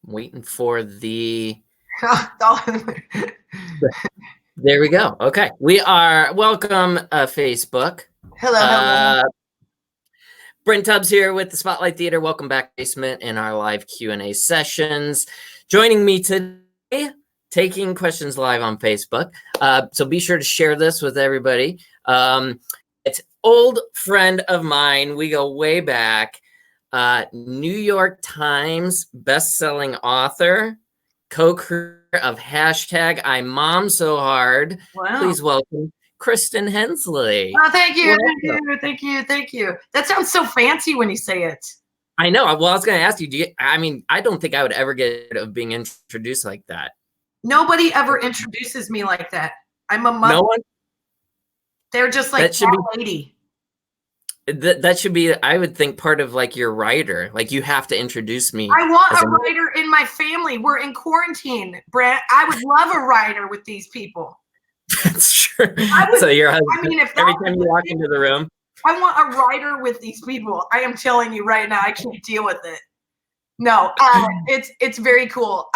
waiting for the... There we go. Okay. We are welcome, Facebook. Hello. Brent Tubbs here with the Spotlight Theater. Welcome back, Basement, in our live Q&A sessions. Joining me today, taking questions live on Facebook. So be sure to share this with everybody. It's old friend of mine. We go way back. New York Times best-selling author, co-creator of # I Mom So Hard. Wow. Please welcome Kristin Hensley. Oh, thank you. That sounds so fancy when you say it. I know. Well, I was going to ask you, I don't think I would ever get rid of being introduced like that. Nobody ever introduces me like that. I'm a mother. No one? They're just like, that lady. That should be, I would think, part of like your writer. Like, you have to introduce me. I want a writer in my family. We're in quarantine, Brent. I would love a writer with these people. That's true. So your husband, I mean, if every time you walk into the room, I want a writer with these people. I am telling you right now, I can't deal with it. No, it's very cool.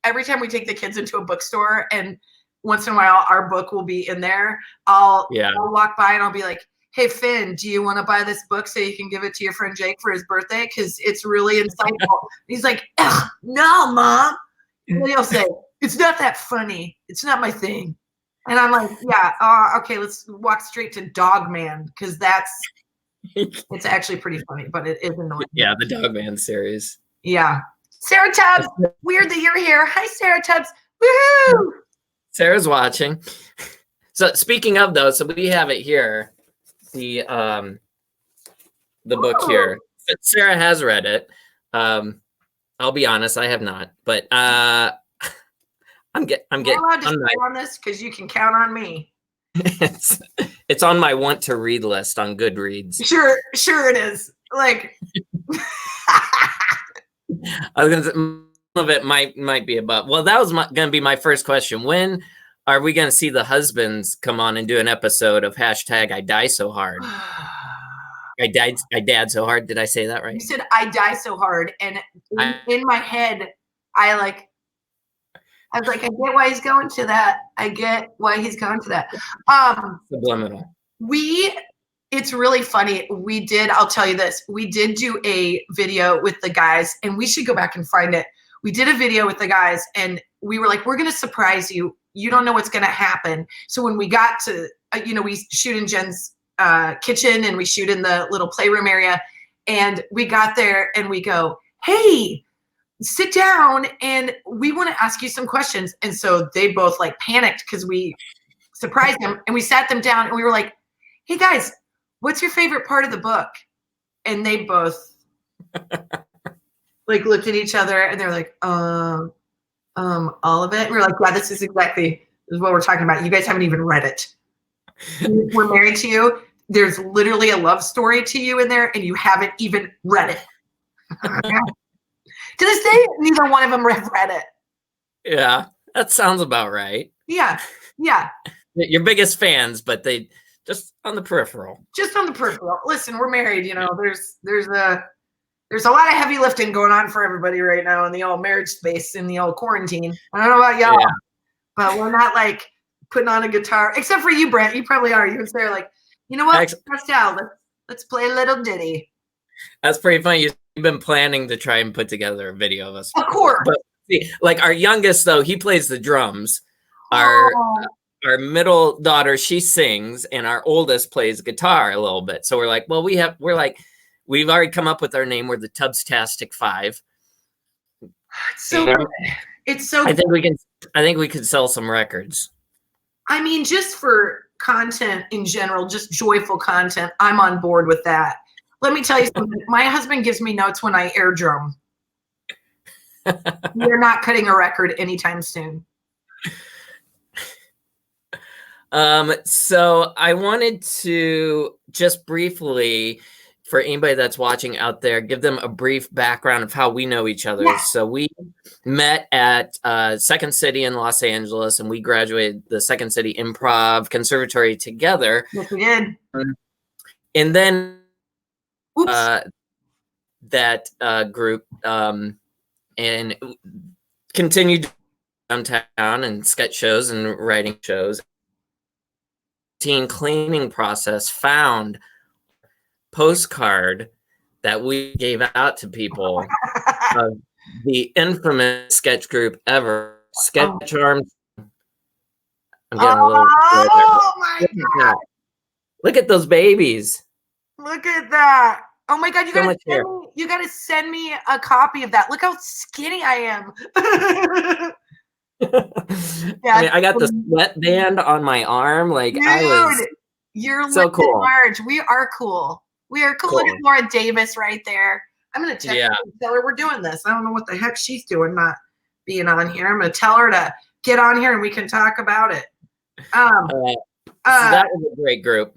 Every time we take the kids into a bookstore, and once in a while our book will be in there, I'll walk by and I'll be like, "Hey Finn, do you want to buy this book so you can give it to your friend Jake for his birthday? Because it's really insightful." He's like, "No, Mom." And he'll say, "It's not that funny. It's not my thing." And I'm like, "Yeah, okay, let's walk straight to Dog Man, because it's actually pretty funny, but it is annoying." Yeah, the Dog Man series. Yeah. Sara Tubbs, weird that you're here. Hi, Sara Tubbs. Woohoo! Sarah's watching. So speaking of those, so we have it here. The book here. Sara has read it. I'll be honest, I have not, but I'm allowed to stay on this because you can count on me. It's on my want to read list on Goodreads. Sure it is. Like, I was gonna say, some of it might be about. Well, that was gonna be my first question. When are we gonna see the husbands come on and do an episode of # I Die So Hard? I dad so hard. Did I say that right? You said I die so hard, and in my head, I was like, I get why he's going to that. Subliminal. It's really funny. I'll tell you this. We did do a video with the guys, and we should go back and find it. We did a video with the guys, and we were like, we're going to surprise you. You don't know what's going to happen. So when we got to, we shoot in Jen's kitchen, and we shoot in the little playroom area, and we got there and we go, "Hey, sit down, and we want to ask you some questions." And so they both like panicked because we surprised them, and we sat them down and we were like, "Hey guys, what's your favorite part of the book?" And they both like looked at each other and they're like, all of it. And we're like, "Yeah, this is what we're talking about. You guys haven't even read it. We're married to you. There's literally a love story to you in there, and you haven't even read it." To this day, neither one of them have read it. Yeah, that sounds about right. Yeah. Your biggest fans, but they just on the peripheral. Listen, we're married. There's a lot of heavy lifting going on for everybody right now in the old marriage space, in the old quarantine. I don't know about y'all, but we're not like putting on a guitar, except for you, Brent. You probably are. You and Sarah, like, you know what? Let's play a little ditty. That's pretty funny. You've been planning to try and put together a video of us. Of course. But see, like our youngest, though, he plays the drums. Our middle daughter, she sings, and our oldest plays guitar a little bit. So we're like, well, we've already come up with our name. We're the Tubbs-tastic 5. It's so I think we could sell some records. I mean, just for content in general, just joyful content, I'm on board with that. Let me tell you something. My husband gives me notes when I air drum. We're not cutting a record anytime soon. So I wanted to just briefly, for anybody that's watching out there, give them a brief background of how we know each other. Yeah. So we met at Second City in Los Angeles, and we graduated the Second City Improv Conservatory together. Yes, we did. And then that group and continued downtown and sketch shows and writing shows. Teen cleaning process found postcard that we gave out to people of the infamous sketch group ever, Sketch Arms. I'm getting a little. Oh my God! Look at those babies. Look at that! Oh my God! You gotta send me a copy of that. Look how skinny I am. I mean, I got the sweatband on my arm. Like, dude, you're so cool. Large. We are cool. We are cool. Look at Laura Davis right there. I'm gonna text her and tell her we're doing this. I don't know what the heck she's doing, not being on here. I'm gonna tell her to get on here and we can talk about it. So that was a great group.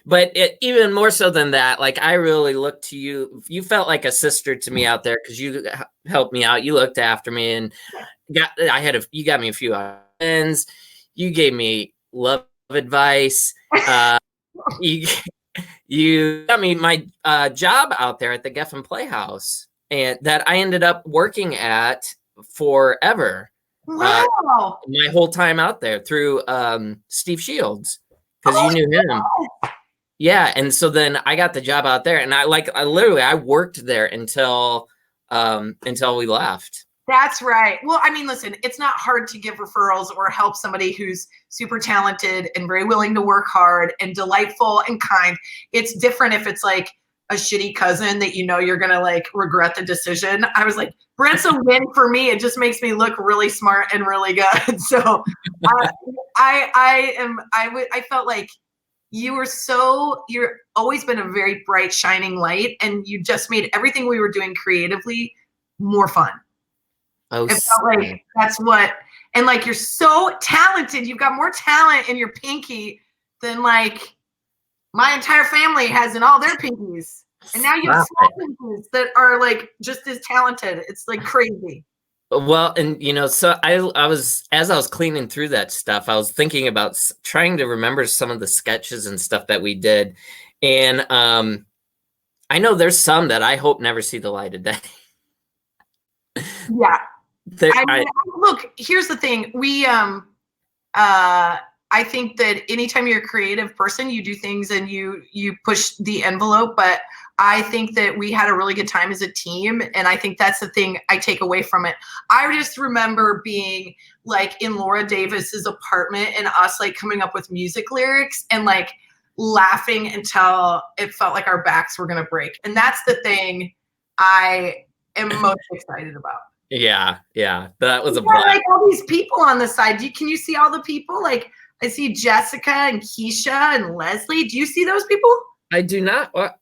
But even more so than that, like, I really looked to you. You felt like a sister to me out there because you helped me out. You looked after me, and you got me a few friends. You gave me love advice. You got me my job out there at the Geffen Playhouse, and that I ended up working at forever. Wow! My whole time out there through Steve Shields, because you knew him. Yeah, and so then I got the job out there, and I worked there until we left. That's right. Well, I mean, listen, it's not hard to give referrals or help somebody who's super talented and very willing to work hard and delightful and kind. It's different if it's like a shitty cousin that you know you're gonna like regret the decision. I was like, Brent's a win for me. It just makes me look really smart and really good. So I felt like you're always been a very bright, shining light, and you just made everything we were doing creatively more fun. Oh, it felt like that's what, and like you're so talented. You've got more talent in your pinky than like my entire family has in all their pinkies. And now you have small pinkies that are like just as talented. It's like crazy. Well, and you know, so I was, as I was cleaning through that stuff, I was thinking about trying to remember some of the sketches and stuff that we did. And I know there's some that I hope never see the light of day. Yeah. Look, here's the thing. I think that anytime you're a creative person, you do things and you push the envelope. But I think that we had a really good time as a team. And I think that's the thing I take away from it. I just remember being like in Laura Davis's apartment and us like coming up with music lyrics and like laughing until it felt like our backs were going to break. And that's the thing I am most excited about. Yeah. That was a blast. Like all these people on the side. Can you see all the people? Like I see Jessica and Keisha and Leslie. Do you see those people? I do not. What?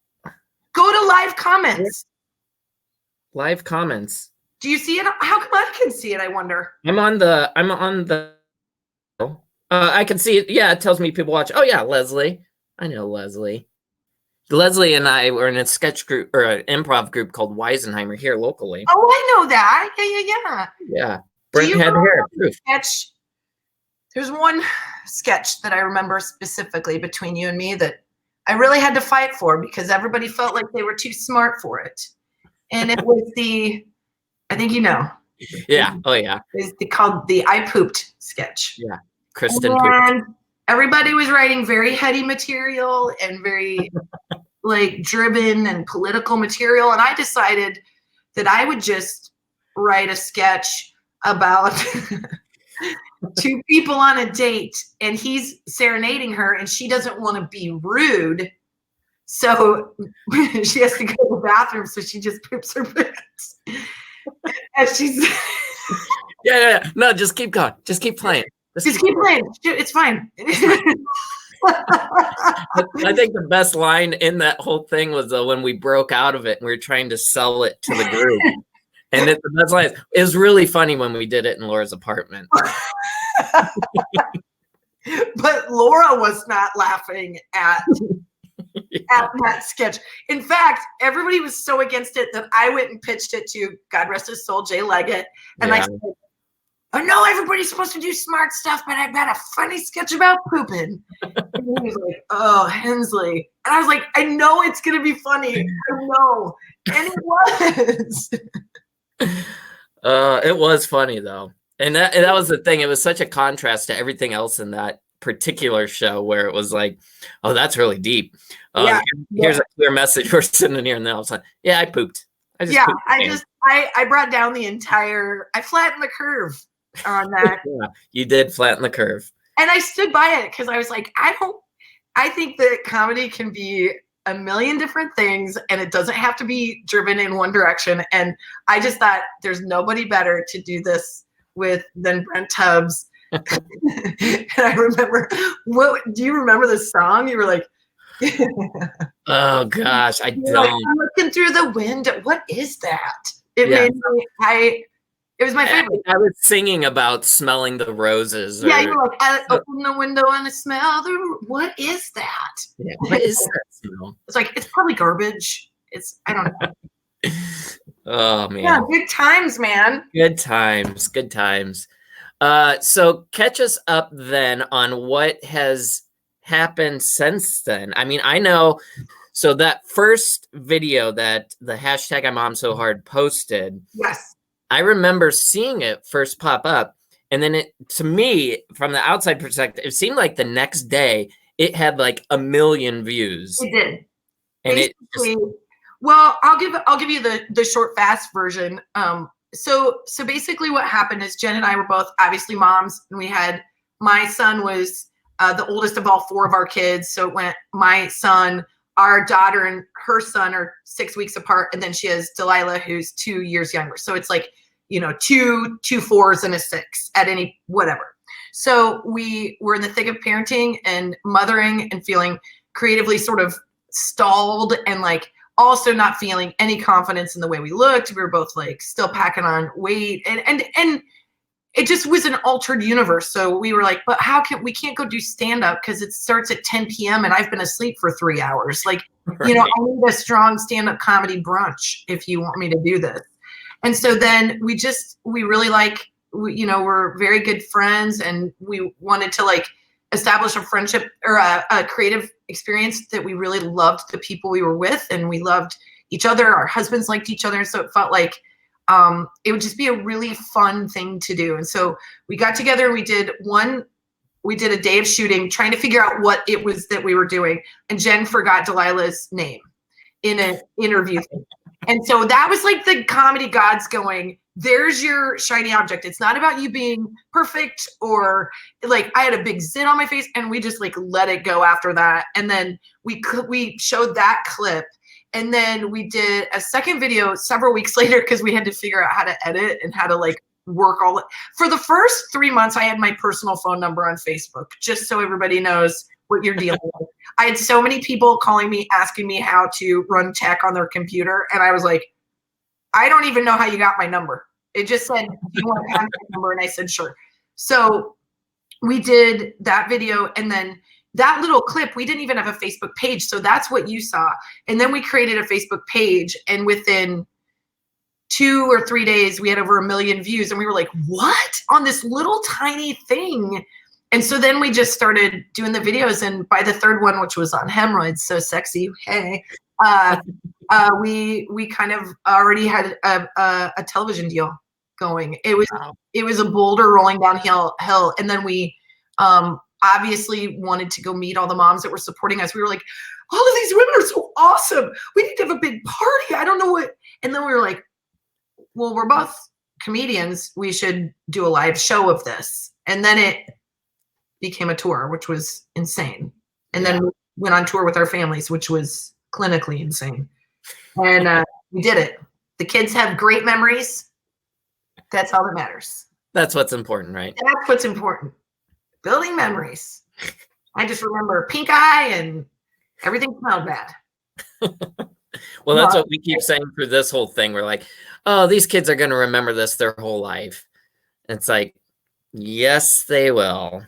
Go to live comments. Live comments. Do you see it? How come I can see it? I wonder. I'm on the. I can see it. Yeah, it tells me people watch. Oh yeah, Leslie. I know Leslie. Leslie and I were in a sketch group or an improv group called Weisenheimer here locally. Oh, I know that. Yeah. Brent had hair. Sketch. There's one sketch that I remember specifically between you and me that I really had to fight for because everybody felt like they were too smart for it. And it was I think you know. Yeah. Oh yeah. It's called the I Pooped sketch. Yeah. Kristin and pooped. Everybody was writing very heady material and very like driven and political material. And I decided that I would just write a sketch about two people on a date and he's serenading her and she doesn't want to be rude. So she has to go to the bathroom. So she just poops her pants. And she's yeah. No, just keep going. Just keep playing. Just keep playing. It's fine. I think the best line in that whole thing was when we broke out of it and we were trying to sell it to the group. And the best line, it was really funny when we did it in Laura's apartment. But Laura was not laughing at that sketch. In fact, everybody was so against it that I went and pitched it to, God rest his soul, Jay Leggett. And I said, I know everybody's supposed to do smart stuff, but I've got a funny sketch about pooping. And he was like, oh, Hensley. And I was like, I know it's going to be funny. I know. And it was. It was funny though. And that was the thing. It was such a contrast to everything else in that particular show where it was like, oh, that's really deep. Yeah. Here's a clear message. We're sitting here and then all of a sudden, yeah, I pooped. I brought down I flattened the curve on that. Yeah, you did flatten the curve. And I stood by it because I was like, I think that comedy can be a million different things and it doesn't have to be driven in one direction. And I just thought there's nobody better to do this with than Brent Tubbs. And I remember, do you remember the song? You were like, oh gosh, I don't. Like, I'm looking through the window. What is that? It was my favorite. I was singing about smelling the roses. Yeah, you were like, I open the window and I smell what is that? Yeah, what is that smell? It's like, it's probably garbage. I don't know. Oh man. Yeah, good times, man. Good times. So catch us up then on what has happened since then. I mean, I know, so that first video that the hashtag I'm Mom So Hard posted. Yes. I remember seeing it first pop up. And then to me, from the outside perspective, it seemed like the next day it had like 1 million views. It did. And well, I'll give you the short, fast version. So basically what happened is Jen and I were both obviously moms, and we had, my son was the oldest of all 4 of our kids. So it went my son, our daughter, and her son are 6 weeks apart. And then she has Delilah, who's 2 years younger. So it's like, two 4s and a 6 at any, whatever. So we were in the thick of parenting and mothering and feeling creatively sort of stalled and like also not feeling any confidence in the way we looked. We were both like still packing on weight and it just was an altered universe. So we were like, but we can't go do stand up because it starts at 10 p.m. and I've been asleep for 3 hours. Like, right. I need a strong stand up comedy brunch if you want me to do this. And so then we really we're very good friends, and we wanted to like establish a friendship or a creative experience that we really loved the people we were with, and we loved each other. Our husbands liked each other. So it felt like it would just be a really fun thing to do. And so we got together and we did a day of shooting, trying to figure out what it was that we were doing. And Jen forgot Delilah's name in an interview. And so that was like the comedy gods going, there's your shiny object. It's not about you being perfect, or like I had a big zit on my face, and we just like let it go after that. And then we showed that clip, and then we did a second video several weeks later because we had to figure out how to edit and how to like work all it. For the first 3 months, I had my personal phone number on Facebook just so everybody knows what you're dealing with. I had so many people calling me, asking me how to run tech on their computer. And I was like, I don't even know how you got my number. It just said, do you want a contact number? And I said, sure. So we did that video. And then that little clip, we didn't even have a Facebook page. So that's what you saw. And then we created a Facebook page. And within 2 or 3 days, we had over 1 million views. And we were like, what? On this little tiny thing? And so then we just started doing the videos. And by the third one, which was on hemorrhoids, so sexy, hey, we kind of already had a television deal going. It was a boulder rolling downhill. And then we obviously wanted to go meet all the moms that were supporting us. We were like, all of these women are so awesome. We need to have a big party. I don't know what. And then we were like, well, we're both comedians. We should do a live show of this. And then it became a tour, which was insane. And then we went on tour with our families, which was clinically insane. And we did it. The kids have great memories. That's all that matters. That's what's important, right? That's what's important. Building memories. I just remember pink eye and everything smelled bad. Well, that's what we keep saying through this whole thing. We're like, oh, these kids are going to remember this their whole life. It's like, yes, they will.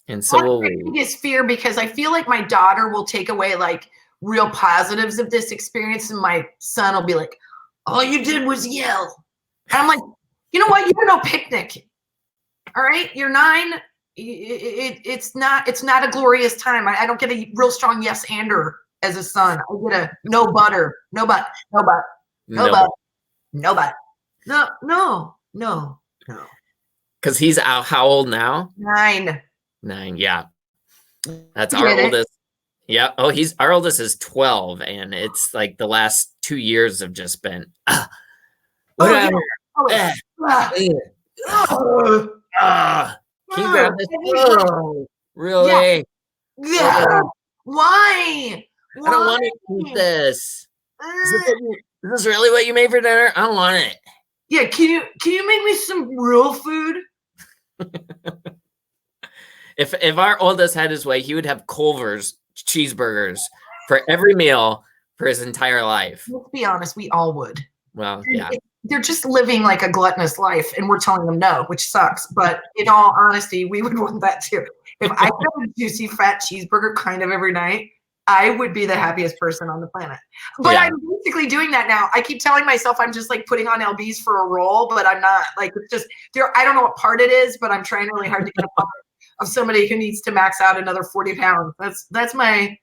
And so will we. That's my biggest fear, because I feel like my daughter will take away like real positives of this experience, and my son will be like, all you did was yell. And I'm like, you know what? You had no picnic. All right, you're 9. It's not a glorious time. I don't get a real strong yes-ander as a son. I get a no butter, no but, no but, no but, no but. No. Because he's out. How old now? 9. 9. Yeah. That's You our get it? oldest. Yeah. Oh, our oldest is 12. And it's like the last 2 years have just been, whatever. Yeah. Ah, Oh, can you grab this? Oh, yeah. really? Yeah. Why? I don't want to eat this. Is this really what you made for dinner? I don't want it. Yeah, can you make me some real food? If our oldest had his way, he would have Culver's cheeseburgers for every meal for his entire life. Let's be honest, we all would. Well, yeah. They're just living like a gluttonous life, and we're telling them no, which sucks. But in all honesty, we would want that too. If I had a juicy fat cheeseburger kind of every night, I would be the happiest person on the planet. But I'm basically doing that now. I keep telling myself I'm just like putting on LBs for a roll, but I'm not. Like, it's just there. I don't know what part it is, but I'm trying really hard to get a part of somebody who needs to max out another 40 pounds. That's my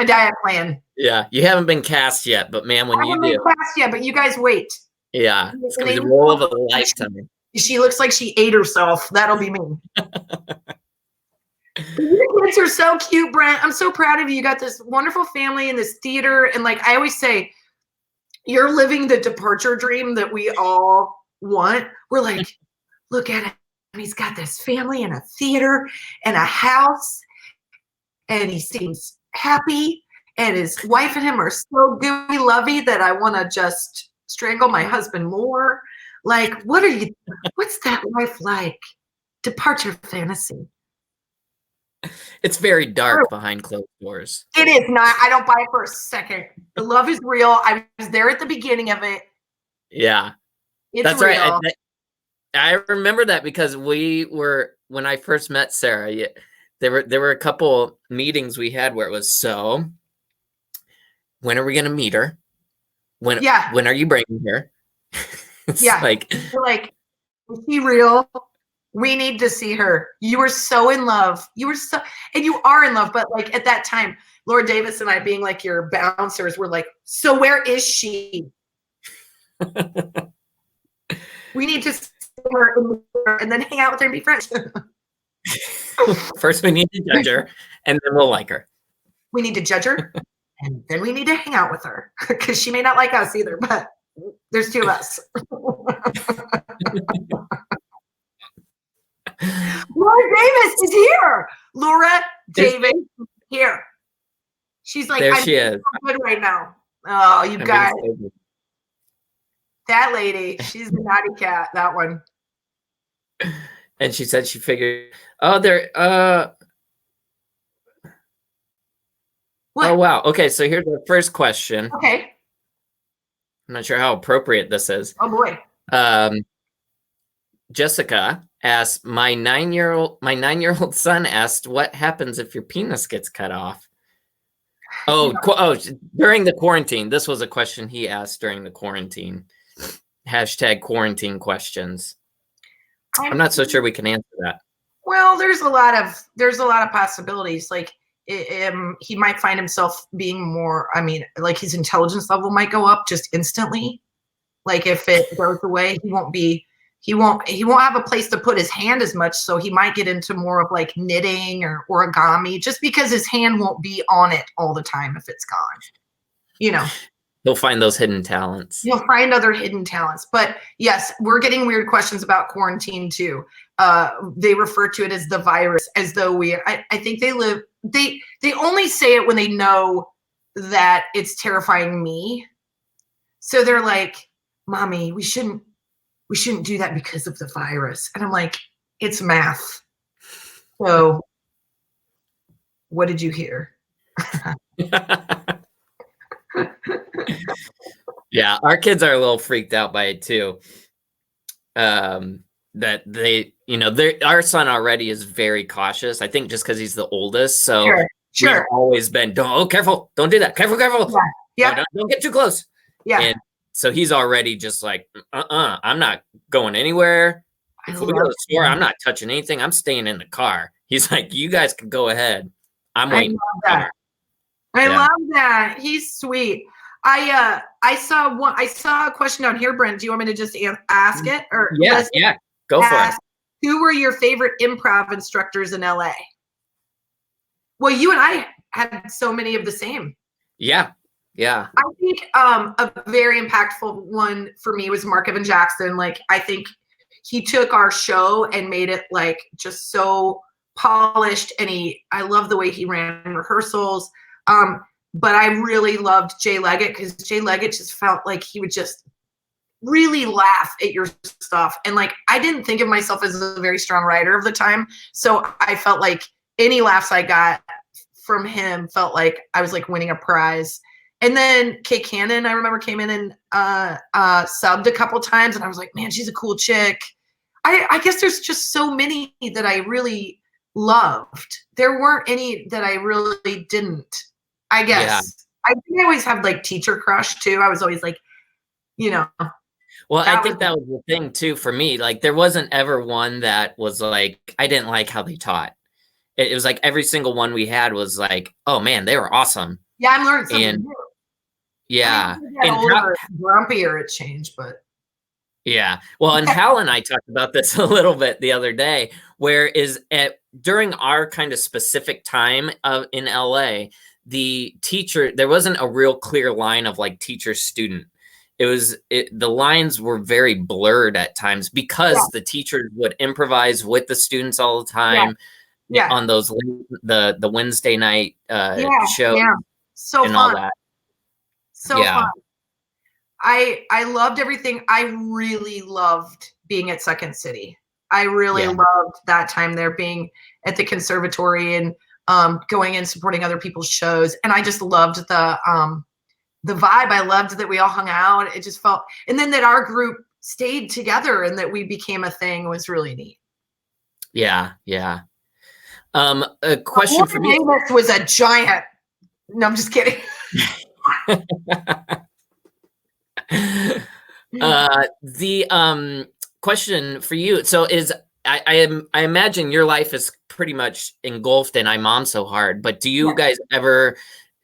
diet plan. Yeah, you haven't been cast yet, but man, when you do, cast yet, but you guys wait. Yeah, it's gonna be the role of a lifetime. She looks like she ate herself. That'll be me. Your kids are so cute, Brent. I'm so proud of you. You got this wonderful family in this theater, and like I always say, you're living the departure dream that we all want. We're like, look at him. He's got this family and a theater and a house, and he seems happy. And his wife and him are so gooey lovey that I want to just strangle my husband more. Like, what's that life like? Departure fantasy. It's very dark behind closed doors. It is not. I don't buy it for a second. The love is real. I was there at the beginning of it. Yeah. That's real. Right. I remember that because when I first met Sara, there were a couple meetings we had where it was, so when are we going to meet her? When are you bringing her? Like, is she real? We need to see her. You were so in love. And you are in love. But like at that time, Laura Davis and I being like your bouncers were like, so where is she? We need to see her and then hang out with her and be friends. First, we need to judge her, and then we'll like her. We need to judge her, and then we need to hang out with her because she may not like us either. But there's 2 of us. Laura Davis is here. Laura Davis is here. She's like, there she is. So good right now. Oh, you guys. That lady, she's the naughty cat, that one. And she said she figured, what? Oh, wow. Okay, so here's the first question. Okay. I'm not sure how appropriate this is. Oh, boy. Jessica asked, my 9-year-old son asked, what happens if your penis gets cut off? During the quarantine. This was a question he asked during the quarantine. #quarantine questions. I'm not so sure we can answer that. Well, there's a lot of possibilities. Like he might find himself being more, like his intelligence level might go up just instantly. Like if it goes away, he won't have a place to put his hand as much. So he might get into more of like knitting or origami just because his hand won't be on it all the time if it's gone. He'll find those hidden talents. You'll find other hidden talents. But yes, we're getting weird questions about quarantine too. They refer to it as the virus, as though I think they only say it when they know that it's terrifying me. So they're like, Mommy, we shouldn't do that because of the virus. And I'm like, it's math. So what did you hear? Yeah, our kids are a little freaked out by it too. That our son already is very cautious. I think just because he's the oldest. So sure. We've always been, careful, don't do that. Careful. Yeah. Don't get too close. Yeah. And so he's already just like, I'm not going anywhere. If we go to the store, I'm not touching anything. I'm staying in the car. He's like, you guys can go ahead. I'm waiting. I love that. He's sweet. I saw a question down here, Brent. Do you want me to just ask it, or yeah, go for it. Who were your favorite improv instructors in LA? Well, you and I had so many of the same. Yeah. I think a very impactful one for me was Mark Evan Jackson. Like, I think he took our show and made it like just so polished, and I love the way he ran rehearsals. But I really loved Jay Leggett, because Jay Leggett just felt like he would just really laugh at your stuff. And like, I didn't think of myself as a very strong writer of the time. So I felt like any laughs I got from him felt like I was like winning a prize. And then Kay Cannon, I remember, came in and subbed a couple times, and I was like, man, she's a cool chick. I guess there's just so many that I really loved. There weren't any that I really didn't, I guess. Yeah. I think I always had like teacher crush too. I was always like, you know. Well, I think that was the thing too for me. Like, there wasn't ever one that was like, I didn't like how they taught. It was like every single one we had was like, oh man, they were awesome. Yeah, I'm learning something new. Yeah. I mean, older, grumpier it changed, but. Yeah. Well, and Hal and I talked about this a little bit the other day, where during our kind of specific time in LA, the teacher, there wasn't a real clear line of like teacher student. The lines were very blurred at times, because the teachers would improvise with the students all the time on those, the Wednesday night shows. Yeah. So and fun. All that. So fun. I loved everything. I really loved being at Second City. I really loved that time there, being at the conservatory and going and supporting other people's shows. And I just loved the vibe. I loved that we all hung out. It just felt, and then that our group stayed together and that we became a thing was really neat. Yeah. Yeah. A question for me. Davis was a giant. No, I'm just kidding. The question for you, so is I imagine your life is pretty much engulfed in I Mom So Hard, but do you guys ever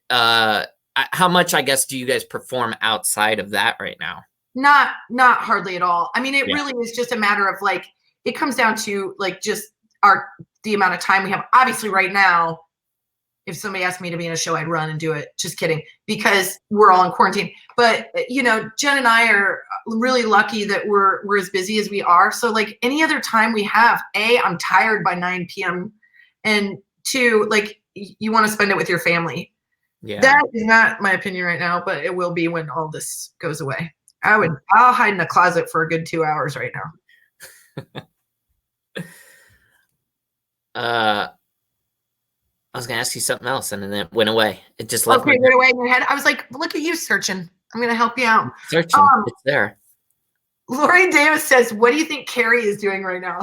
how much, I guess, do you guys perform outside of that right now? Not hardly at all. I mean, it really is just a matter of like, it comes down to like just the amount of time we have. Obviously right now, if somebody asked me to be in a show, I'd run and do it. Just kidding, because we're all in quarantine. But you know, Jen and I are really lucky that we're as busy as we are. So like any other time we have, I'm tired by 9 p.m. and 2, like you want to spend it with your family. Yeah. That is not my opinion right now, but it will be when all this goes away. I'll hide in a closet for a good 2 hours right now. I was gonna ask you something else, and then it went away. It just left me. It went away in your head. I was like, look at you searching. I'm gonna help you out. Searching. It's there. Lori Davis says, what do you think Carrie is doing right now?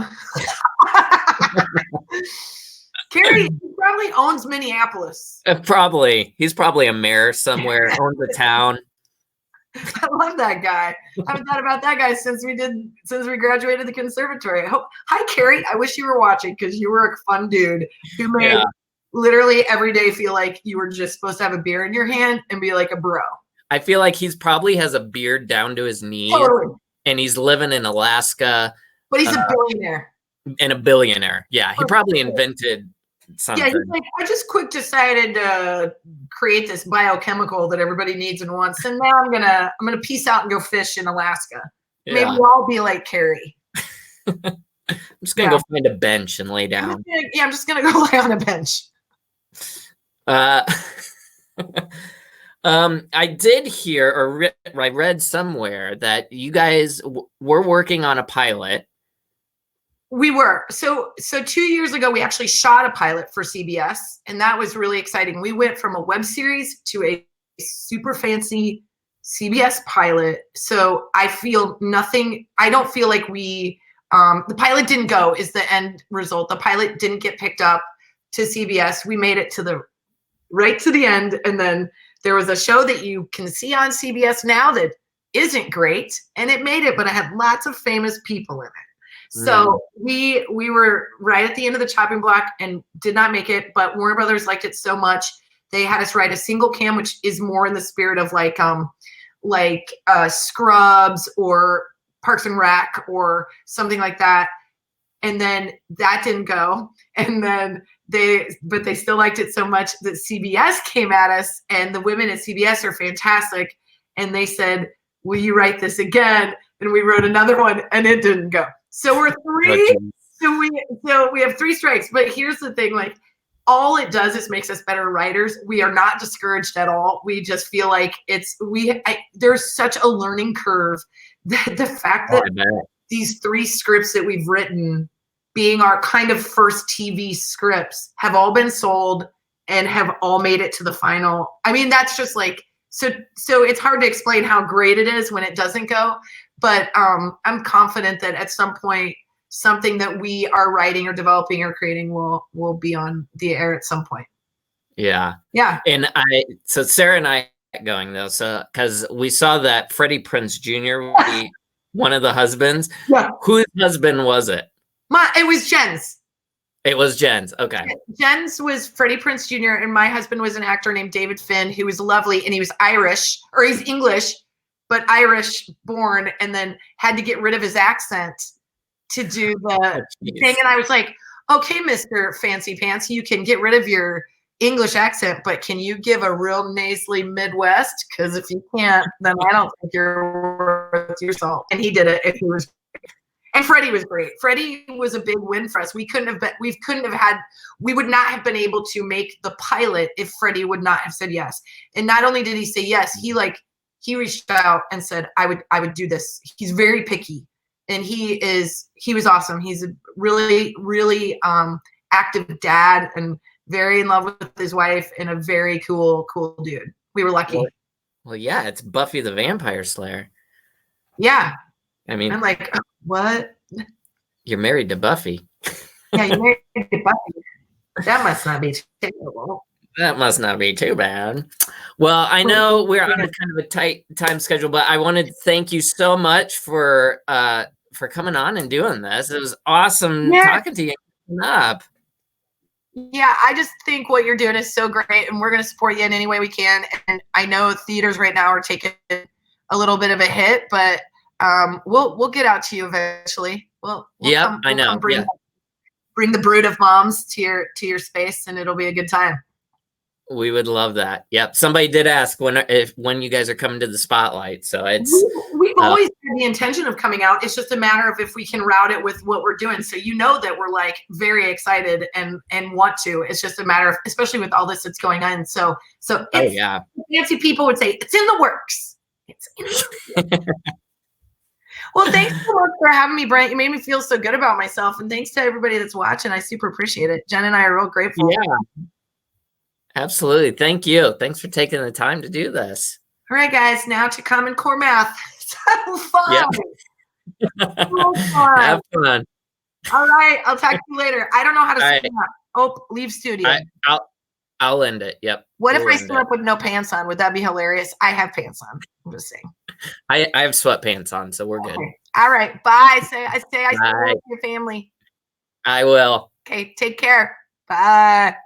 Carrie probably owns Minneapolis. Probably. He's probably a mayor somewhere, owns a town. I love that guy. I haven't thought about that guy since we graduated the conservatory. Hi, Carrie. I wish you were watching, because you were a fun dude who made literally every day feel like you were just supposed to have a beer in your hand and be like a bro. I feel like he's probably has a beard down to his knees, and he's living in Alaska. But he's a billionaire. And a billionaire. Yeah, he probably invented something. Yeah, he's like, I just decided to create this biochemical that everybody needs and wants, and now I'm gonna peace out and go fish in Alaska. Yeah. Maybe we'll all be like Carrie. I'm just gonna go find a bench and lay down. I'm just gonna go lay on a bench. I did hear, or I read somewhere, that you guys were working on a pilot. We were. So 2 years ago, we actually shot a pilot for CBS, and that was really exciting. We went from a web series to a super fancy CBS pilot. So I don't feel like the pilot didn't go is the end result. The pilot didn't get picked up to CBS. We made it right to the end. And then there was a show that you can see on CBS now that isn't great, and it made it, but it had lots of famous people in it. So we were right at the end of the chopping block and did not make it, but Warner Brothers liked it so much They had us write a single cam, which is more in the spirit of like Scrubs or Parks and Rec or something like that. And then that didn't go. And then they still liked it so much that CBS came at us, and the women at CBS are fantastic. And they said, will you write this again? And we wrote another one, and it didn't go. So we're three. So we have 3 strikes. But here's the thing, like, all it does is makes us better writers. We are not discouraged at all. We just feel like there's such a learning curve that the fact that these 3 scripts that we've written, being our kind of first TV scripts, have all been sold and have all made it to the final. I mean, that's just like, so it's hard to explain how great it is when it doesn't go. But I'm confident that at some point, something that we are writing or developing or creating will be on the air at some point. Yeah. Yeah. And so Sara and I going though, so because we saw that Freddie Prinze Jr. will be one of the husbands. Yeah. Whose husband was it? It was Jen's. It was Jen's. Okay. Jen's was Freddie Prinze Jr. and my husband was an actor named David Finn, who was lovely, and he was Irish, or he's English, but Irish born, and then had to get rid of his accent to do the thing. And I was like, okay, Mr. Fancy Pants, you can get rid of your English accent, but can you give a real nasally Midwest? Because if you can't, then I don't think you're worth your salt. And he did it. And he was, and Freddie was great. Freddie was a big win for us. We would not have been able to make the pilot if Freddie would not have said yes. And not only did he say yes, he reached out and said, I would do this. He's very picky. And he was awesome. He's a really, really active dad and very in love with his wife and a very cool dude. We were lucky. Well, yeah, it's Buffy the Vampire Slayer. Yeah. I mean, I'm like, what? You're married to Buffy. Yeah, you're married to Buffy. That must not be terrible. That must not be too bad. Well, I know we're on a kind of a tight time schedule, but I wanted to thank you so much for coming on and doing this. It was awesome talking to you. Up. Yeah, I just think what you're doing is so great, and we're going to support you in any way we can. And I know theaters right now are taking a little bit of a hit, but we'll get out to you eventually. I know. Bring the brood of moms to your space, and it'll be a good time. We would love that. Yep. Somebody did ask when you guys are coming to the spotlight. So we've always had the intention of coming out. It's just a matter of if we can route it with what we're doing. So you know that we're like very excited and want to. It's just a matter of, especially with all this that's going on. So fancy people would say it's in the works. It's in the works. Well, thanks so much for having me, Brent. You made me feel so good about myself, and thanks to everybody that's watching. I super appreciate it. Jen and I are real grateful. Yeah. Absolutely. Thank you. Thanks for taking the time to do this. All right, guys. Now to Common Core Math. So fun. Yep. So fun. Have fun. All right. I'll talk to you later. I don't know how to sign up. Oh, leave studio. I'll end it. Yep. What if I stood up with no pants on? Would that be hilarious? I have pants on. I'm just saying. I have sweatpants on, so we're good. Okay. All right. Bye. I support your family. I will. Okay. Take care. Bye.